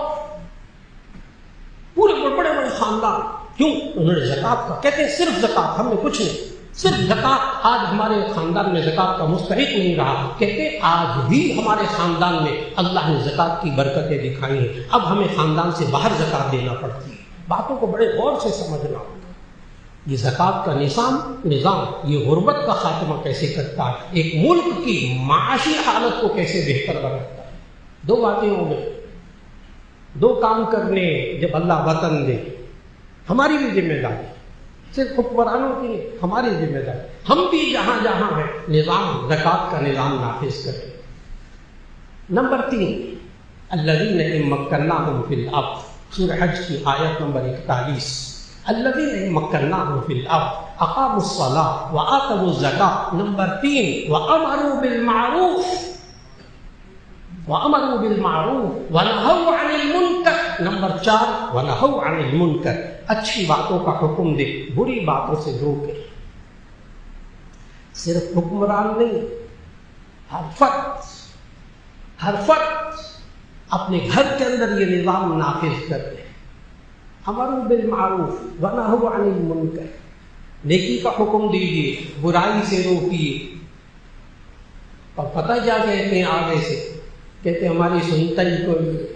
پورے بڑے بڑے خاندان. کیوں؟ انہوں نے زکوٰۃ کا کہتے ہیں صرف زکوٰۃ، ہم نے کچھ نہیں، صرف زکوٰۃ. آج ہمارے خاندان میں زکوٰۃ کا مستحق نہیں رہا. کہتے آج بھی ہمارے خاندان میں اللہ نے زکوٰۃ کی برکتیں دکھائی ہیں، اب ہمیں خاندان سے باہر زکوٰۃ دینا پڑتی ہے. باتوں کو بڑے غور سے سمجھنا ہوگا. یہ زکوٰۃ کا نظام یہ غربت کا خاتمہ کیسے کرتا ہے، ایک ملک کی معاشی حالت کو کیسے بہتر بناتا ہے. 2 باتیں ہو گئی، 2 کام کرنے جب اللہ وطن دے. ہماری بھی ذمہ داری، صرف حکمرانوں کی نہیں، ہماری ذمہ داری. ہم بھی جہاں جہاں ہیں نظام زکوٰۃ کا نظام نافذ کریں. نمبر 3 الذین ان مکناہم فی الارض، سورہ حج کی آیت نمبر 41. الذین ان مکناہم فی الارض اقاموا الصلاۃ وآتوا الزکاۃ. نمبر 3 وامروا بالمعروف ونہوا عن المنکر. نمبر 4 ونہوا عن المنکر، اچھی باتوں کا حکم دے، بری باتوں سے روکے. صرف حکمران نہیں، ہر فرد اپنے گھر کے اندر یہ نظام نافذ کر دے. امروا بالمعروف ونہوا عن المنکر. نیکی کا حکم دیجیے، برائی سے روکیے۔ اور پتہ کیا کہتے ہیں آگے سے؟ کہتے ہیں ہماری سنتا ہی کوئی نہیں،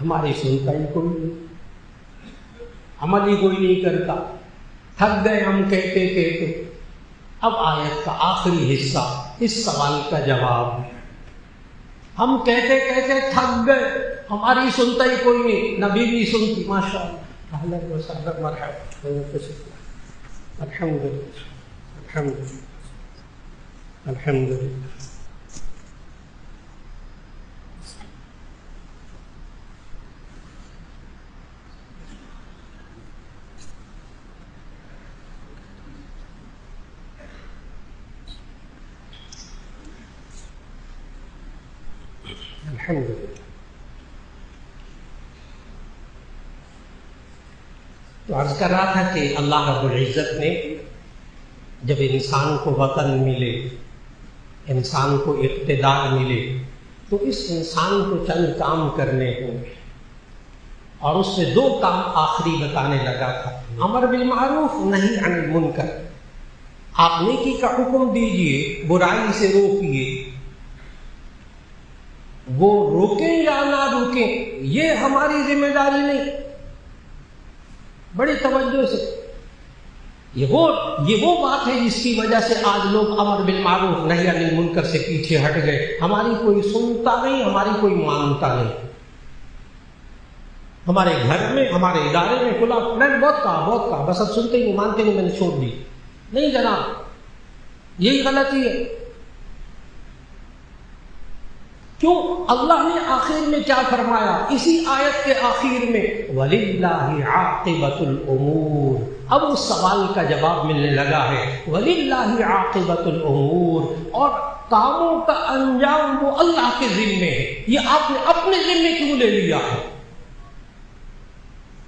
ہماری سنتا ہی کوئی نہیں، عمل ہی کوئی نہیں کرتا، تھک گئے ہم کہتے کہتے۔ اب آیت کا آخری حصہ اس سوال کا جواب، ہم کہتے کہتے تھک گئے، ہماری سنتا ہی کوئی نہیں، نبی بھی سنتی، ماشاء اللہ، اہلا و سہلا، مرحبا، الحمد للہ، الحمد للہ، الحمد للہ۔ الحمدللہ۔ تو عرض کر رہا تھا کہ اللہ رب العزت نے جب انسان کو وطن ملے، انسان کو اقتدار ملے، تو اس انسان کو چند کام کرنے ہوں گے، اور اس سے دو کام آخری بتانے لگا تھا، امر بالمعروف نہی عن المنکر۔ آپ نیکی کا حکم دیجئے، برائی سے روکیے، وہ روکیں یا نہ روکیں یہ ہماری ذمہ داری نہیں۔ بڑی توجہ سے، یہ وہ بات ہے جس کی وجہ سے آج لوگ امر بالمعروف نہی عن المنکر سے پیچھے ہٹ گئے۔ ہماری کوئی سنتا نہیں، ہماری کوئی مانتا نہیں۔ ہمارے گھر میں، ہمارے ادارے میں کھلا میں نے بہت کہا، بس اب سنتے ہی نہیں، مانتے نہیں، میں نے چھوڑ دی۔ نہیں جناب، یہی غلطی ہے۔ کیوں؟ اللہ نے آخر میں کیا فرمایا؟ اسی آیت کے آخر میں وَلِلَّهِ عَاقِبَةُ الْأُمُورِ۔ اب اس سوال کا جواب ملنے لگا ہے، وَلِلَّهِ عَاقِبَةُ الْأُمُورِ، اور کاموں کا انجام وہ اللہ کے ذمے ہے۔ یہ آپ نے اپنے ذمے کیوں لے لیا ہے؟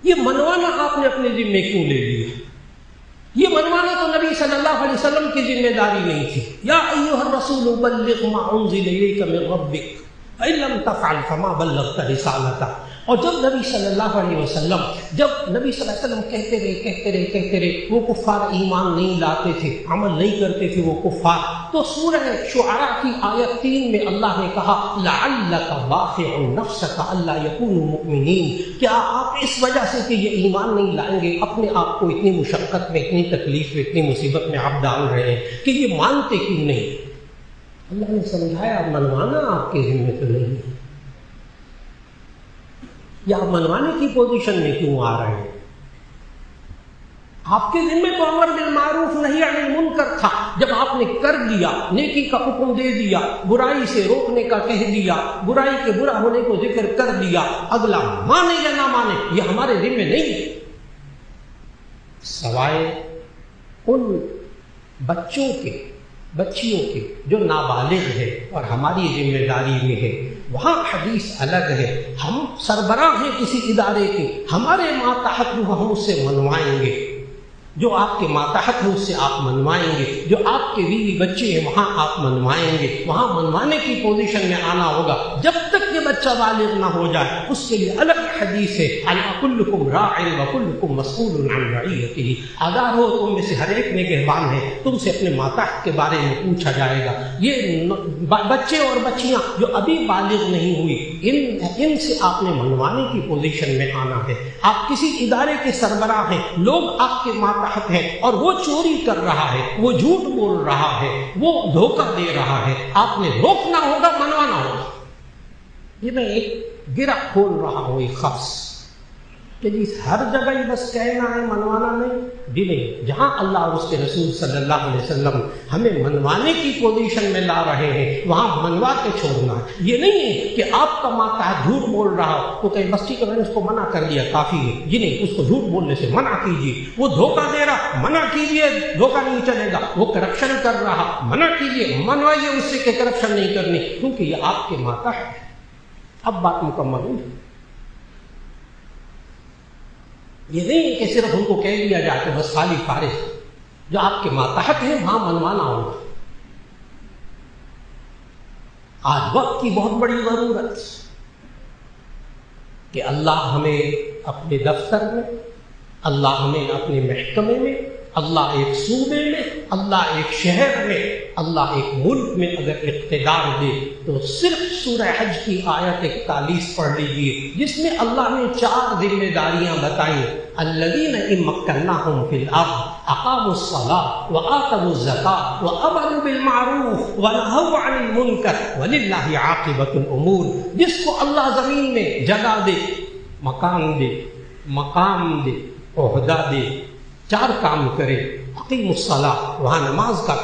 یہ منوانا آپ نے اپنے ذمے کیوں لے لیا؟ یہ منوانا تو نبی صلی اللہ علیہ وسلم کی ذمہ داری نہیں تھی۔ یا ایھا الرسول بلغ ما انزل الیک من ربک فإن لم تفعل فما بلغت رسالتہ۔ اور جب نبی صلی اللہ علیہ وسلم کہتے رہے وہ کفار ایمان نہیں لاتے تھے، عمل نہیں کرتے تھے وہ کفار، تو سورہ شعراء کی آیت 3 میں اللہ نے کہا لعلک باخع نفسک الا یکونوا مؤمنین، کیا آپ اس وجہ سے کہ یہ ایمان نہیں لائیں گے اپنے آپ کو اتنی مشقت میں، اتنی تکلیف میں، اتنی مصیبت میں آپ ڈال رہے ہیں کہ یہ مانتے کیوں نہیں؟ اللہ نے سمجھایا منوانا آپ کے ذمہ تو نہیں ہے، یا آپ منوانے کی پوزیشن میں کیوں آ رہے ہیں؟ آپ کے ذمہ تو امر بالمعروف نہی عن المنکر تھا۔ جب آپ نے کر دیا، نیکی کا حکم دے دیا، برائی سے روکنے کا کہہ دیا، برائی کے برا ہونے کو ذکر کر دیا، اگلا مانے یا نہ مانے یہ ہمارے ذمہ نہیں ہے، سوائے ان بچیوں کے جو نابالغ ہے اور ہماری ذمہ داری میں ہے، وہاں حدیث الگ ہے۔ ہم سربراہ ہیں کسی ادارے کے، ہمارے ماتحت جو ہم اس سے منوائیں گے، جو آپ کے ماتحت ہے اس سے آپ منوائیں گے، جو آپ کے بیوی بچے ہیں وہاں آپ منوائیں گے، وہاں منوانے کی پوزیشن میں آنا ہوگا۔ جب تک یہ بچہ بالغ نہ ہو جائے اس کے لیے الگ حدیث ہے، کلکم راع وکلکم مسئول عن رعیتہ، آگاہ ہو تم میں سے ہر ایک نگہبان ہے، تم سے اپنے ماتحت کے بارے میں پوچھا جائے گا۔ یہ بچے اور بچیاں جو ابھی بالغ نہیں ہوئی، ان سے آپ نے منوانے کی پوزیشن میں آنا ہے۔ آپ کسی ادارے کے سربراہ ہیں، لوگ آپ کے ماتحت ہے اور وہ چوری کر رہا ہے، وہ جھوٹ بول رہا ہے، وہ دھوکہ دے رہا ہے، آپ نے روکنا ہوگا، منوانا ہوگا۔ یہ میں ایک گرہ کھول رہا ہوں، ایک خاص کہ جی ہر جگہ ہی بس کہنا ہے منوانا نہیں بھی نہیں۔ جہاں اللہ اور اس کے رسول صلی اللہ علیہ وسلم ہمیں منوانے کی پوزیشن میں لا رہے ہیں وہاں منوا کے چھوڑنا ہے۔ یہ نہیں ہے کہ آپ کا ماتحت جھوٹ بول رہا ہو تو کہیں بس ٹھیک ہے میں نے اس کو منع کر دیا کافی ہے، یہ نہیں، اس کو جھوٹ بولنے سے منع کیجیے۔ وہ دھوکہ دے رہا، منع کیجیے، دھوکہ نہیں چلے گا۔ وہ کرپشن کر رہا، منع کیجیے، منوائیے اس سے کہ کرپشن نہیں کرنی، کیونکہ یہ آپ کے ماتحت ہے۔ اب بات مکمل ہوئی۔ یہ نہیں ہے کہ صرف ان کو کہہ دیا جائے کہ بس خالی فارغ، جو آپ کے ماتحت ہیں وہاں منوانا ہوگا۔ آج وقت کی بہت بڑی ضرورت کہ اللہ ہمیں اپنے دفتر میں، اللہ ہمیں اپنے محکمے میں، اللہ ایک صوبے میں، اللہ ایک شہر میں، اللہ ایک ملک میں اگر اقتدار دے تو صرف سورہ حج کی آیت 41 پڑھ لیجیے، جس میں اللہ نے 4 ذمہ داریاں بتائیں۔ الذین ان مکناہم فی الارض اقاموا الصلاۃ وآتوا الزکاۃ وامروا بالمعروف ونہوا عن المنکر وللہ عاقبۃ الامور۔ جس کو اللہ زمین میں جگہ دے، مکان دے، مقام دے، عہدہ دے، 4 کام کرے۔ اقیم الصلاۃ، وہاں نماز کا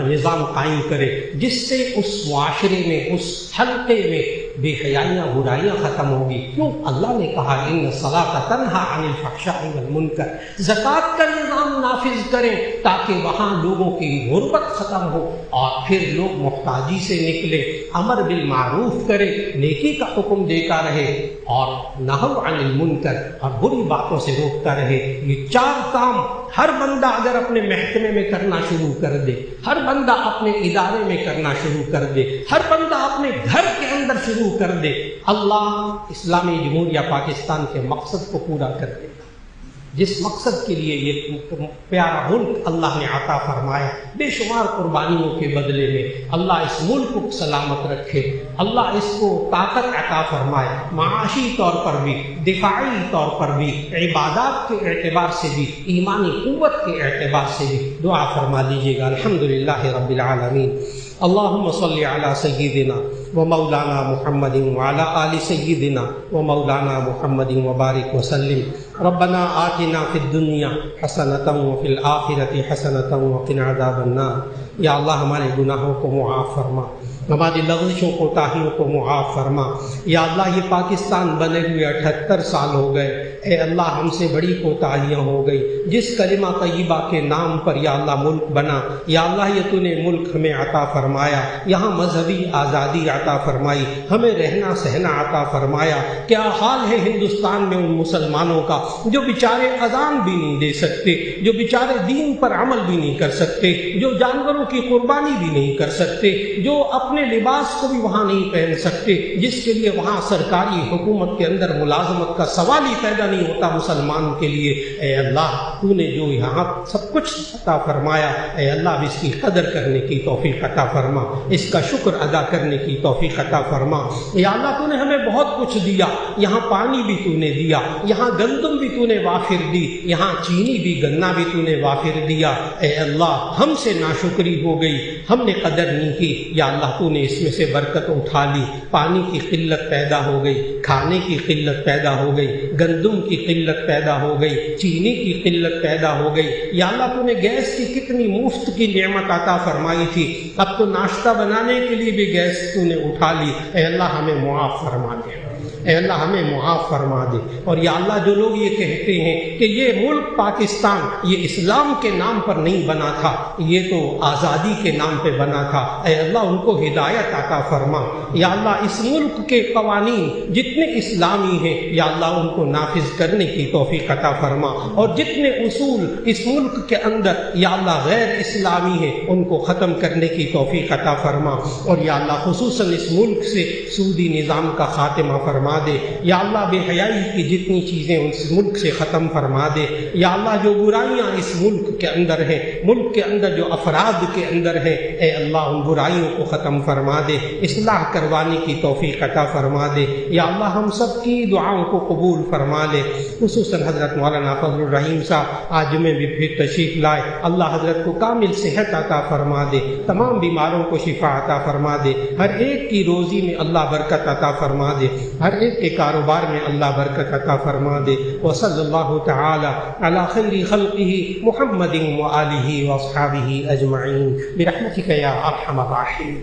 نظام قائم کرے، جس سے اس معاشرے میں، اس حلقے میں بے حیائیاں، برائیاں ختم ہوگی۔ کیوں؟ اللہ نے کہا ان الصلاۃ تنہی عن الفحشاء والمنکر۔ زکوٰۃ کا نظام نافذ کریں تاکہ وہاں لوگوں کی غربت ختم ہو اور پھر لوگ محتاجی سے نکلے۔ امر بالمعروف کرے، نیکی کا حکم دیتا رہے، اور نہی عن المنکر، اور بری باتوں سے روکتا رہے۔ یہ 4 کام ہر بندہ اگر اپنے محکمے میں کرنا شروع کر دے، ہر بندہ اپنے ادارے میں کرنا شروع کر دے، ہر بندہ اپنے گھر کے اندر شروع کر دے، اللہ اسلامی جمہوریہ پاکستان کے مقصد کو پورا کر دے گا۔ جس مقصد کے لیے یہ پیارا ملک اللہ نے عطا فرمایا، بے شمار قربانیوں کے بدلے میں اللہ اس ملک کو سلامت رکھے، اللہ اس کو طاقت عطا فرمائے، معاشی طور پر بھی، دفاعی طور پر بھی، عبادات کے اعتبار سے بھی، ایمانی قوت کے اعتبار سے بھی دعا فرما لیجیے گا۔ الحمدللہ رب العالمین۔ اللہم صلی علی سیدنا و مولانا محمد وعلی آل سیدنا و مولانا محمد وبارک وسلم۔ ربنا آتنا فی الدنیا حسنۃ وفی الآخرۃ حسنۃ وقنا عذاب النار۔ یا اللہ ہمارے گناہوں کو معاف فرما، ہماری لغزشوں کوتاہیوں کو معاف فرما۔ یا اللہ یہ پاکستان بنے ہوئے 78 سال ہو گئے، اے اللہ ہم سے بڑی کوتاہیاں ہو گئی۔ جس کلمہ طیبہ کے نام پر یا اللہ ملک بنا، یا اللہ یہ تو نے ملک ہمیں عطا فرمایا، یہاں مذہبی آزادی عطا فرمائی، ہمیں رہنا سہنا عطا فرمایا۔ کیا حال ہے ہندوستان میں ان مسلمانوں کا جو بیچارے اذان بھی نہیں دے سکتے، جو بیچارے دین پر عمل بھی نہیں کر سکتے، جو جانوروں کی قربانی بھی نہیں کر سکتے، جو اپنے لباس کو بھی وہاں نہیں پہن سکتے، جس کے لیے وہاں سرکاری حکومت کے اندر ملازمت کا سوال ہی پیدا نہیں ہوتا مسلمان کے لیے۔ اے اللہ تو نے جو یہاں سب کچھ عطا فرمایا، اے اللہ اب اس کی قدر کرنے کی توفیق عطا فرما، اس کا شکر ادا کرنے کی توفیق عطا فرما۔ یا اللہ تو نے ہمیں بہت کچھ دیا، یہاں پانی بھی تو نے دیا، یہاں گندم بھی تو نے وافر دی، یہاں چینی بھی، گنا بھی تو نے وافر دیا۔ اے اللہ ہم سے ناشکری ہو گئی، ہم نے قدر نہیں کی، یا اللہ تو نے اس میں سے برکت اٹھا لی۔ پانی کی قلت پیدا ہو گئی، کھانے کی قلت پیدا ہو گئی، گندم کی قلت پیدا ہو گئی، چینی کی قلت پیدا ہو گئی۔ یا اللہ تو نے گیس کی کتنی مفت کی نعمت عطا فرمائی تھی، اب تو ناشتہ بنانے کے لیے بھی گیس تو نے اٹھا لی۔ اے اللہ ہمیں معاف فرما دے، اے اللہ ہمیں معاف فرما دے۔ اور یا اللہ جو لوگ یہ کہتے ہیں کہ یہ ملک پاکستان یہ اسلام کے نام پر نہیں بنا تھا، یہ تو آزادی کے نام پہ بنا تھا، اے اللہ ان کو ہدایت عطا فرما۔ یا اللہ اس ملک کے قوانین جتنے اسلامی ہیں یا اللہ ان کو نافذ کرنے کی توفیق عطا فرما، اور جتنے اصول اس ملک کے اندر یا اللہ غیر اسلامی ہیں ان کو ختم کرنے کی توفیق عطا فرما۔ اور یا اللہ خصوصاً اس ملک سے سودی نظام کا خاتمہ فرما دے، یا اللہ بے حیائی کی جتنی چیزیں اس ملک سے ختم فرما دے۔ یا اللہ جو برائیاں اس ملک کے اندر ہیں، ملک کے اندر جو افراد کے اندر ہیں، اے اللہ ان برائیوں کو ختم فرما دے، اصلاح کروانے کی توفیق عطا فرما دے۔ یا اللہ ہم سب کی دعاؤں کو قبول فرما لے، خصوصاً حضرت مولانا فضل الرحیم صاحب آج میں بھی پھر تشریف لائے، اللہ حضرت کو کامل صحت عطا فرما دے، تمام بیماروں کو شفا عطا فرما دے، ہر ایک کی روزی میں اللہ برکت عطا فرما دے، ہر ایک کے کاروبار میں اللہ برکت عطا فرما دے۔ وصلی اللہ تعالی علی خیر خلقہ محمد وآلہ واصحابہ اجمعین برحمتک یا ارحم الراحمین۔